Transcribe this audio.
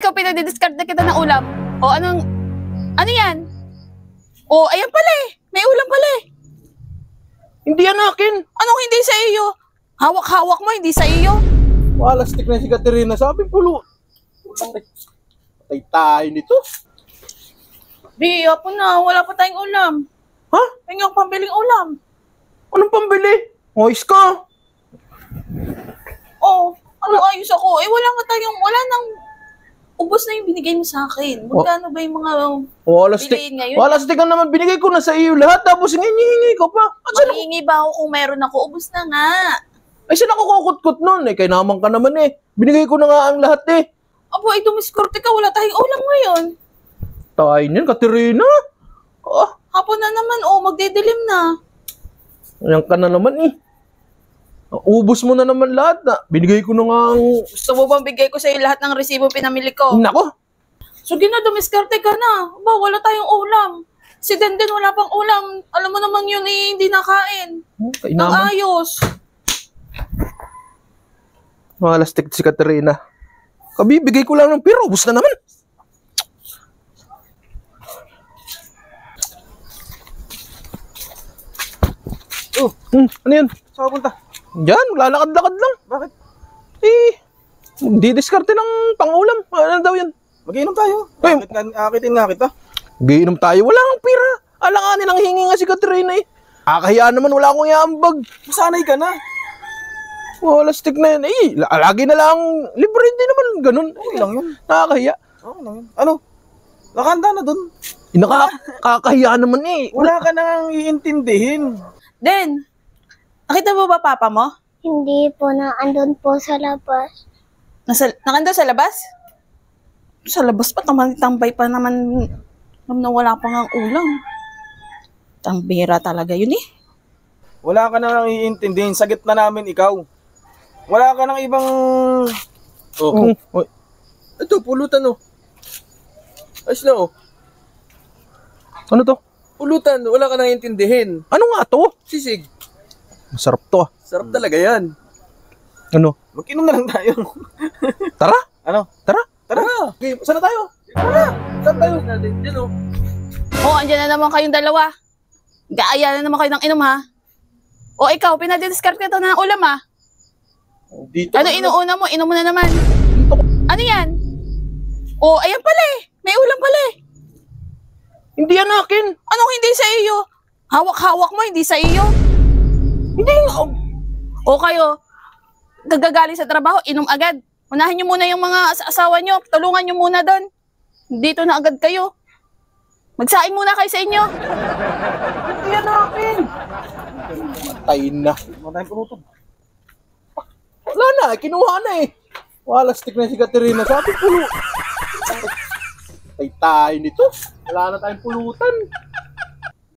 ikaw pinadidiscard na kita ng ulam. O ano yan? O ayan pala eh. May ulam pala eh. Hindi yan akin. Anong hindi sa iyo? Hawak-hawak mo, hindi sa iyo. Walastik na si Katerina. Sabi pulo. Patay tayo nito. Di, po na. Wala pa tayong ulam. Ha? Tingnan ang pambiling ulam. Anong pambili? Hoys ka. Oh, ano ayos ako? Eh, wala nang ubos na yung binigay mo sa akin. Magkano ba yung mga bilihin ngayon? Walastik ka naman. Binigay ko na sa iyo lahat. Tapos hingi ko pa. Mahihingi ba ako kung meron ako? Ubos na nga. Ay, saan ako kukut-kut nun? Eh, kay naman ka naman eh. Binigay ko na nga ang lahat eh. Abo, ay dumiskorte ka. Wala tayong ulam ngayon. Tayo niyan, Katerina. Ah, Hapon na naman, magdidilim na. ayan ka na naman eh. Ubus mo na naman lahat na. Binigay ko na nga ang... Gusto mo bang bigay ko sa'yo lahat ng resibo pinamili ko? Nako. So, dumiskarte ka na. Aba, wala tayong ulam. Si Denden wala pang ulam. Alam mo naman yun eh, hindi nakain. Kay Ang naman. ayos. Walastik si Katerina. Kabibigay ko lang ng piro. Ubus na naman. Oh, Ano yan? saan ka punta? Diyan, lalakad-lakad lang. Bakit? Eh, magdidiskarte ng pangulam. Ano daw yan? Mag-iinom tayo. Ay. Bakit nga, akitin nga kita? Giinom tayo. Wala kang pira. Alanganin ang hingi nga si Katerina eh. Kakahiya naman, wala akong iambag. Masanay ka na. Walastik na yan. Eh, lagi na lang. Libre hindi naman ganun. Okay lang yun. Nakakahiya. Okay lang yun. Ano? Nakahanda na dun. Nakakahiya naman eh. Wala ka nang iintindihin. Den, nakita mo ba papa mo? Hindi po, andun po sa labas. Nakanda sa labas? Sa labas pa, tambay pa naman na wala pa nga ulam. Tangbira talaga yun eh. Wala ka nang iintindihin. Sa gitna namin ikaw. Wala ka nang ibang... Oh. Ito, pulutan oh. Ayos na oh. Ano to? Pulutan, wala ka nang intindihin. Ano nga to? Sisig. Masarap to ah. Sarap talaga yan. Ano? Mag-inom na lang tayo. Tara? Ano? Tara? Tara. Okay, saan na tayo? Saan tayo natin? Yan oh. Andyan na naman kayong dalawa. Gaaya na naman kayo ng inom ha. O ikaw, pinadidiscard ka to na ng ulam ha. Dito. Ano inuuna mo? Inom mo na naman. Ano yan? Ayan pala eh. May ulam pala eh. Hindi yan akin. Anong hindi sa iyo? Hawak-hawak mo, hindi sa iyo. Hindi nga. O kayo, gagagaling sa trabaho, inom agad. Unahin nyo muna yung mga asawa nyo. Tulungan nyo muna doon. Dito na agad kayo. Magsaing muna kayo sa inyo. Hindi yan akin. Tayo na. Wala tayong pulutan. Wala na. Kinuha na eh. Walastik na si Katerina. Sabi pulo. Tayo nito. Wala na tayong pulutan.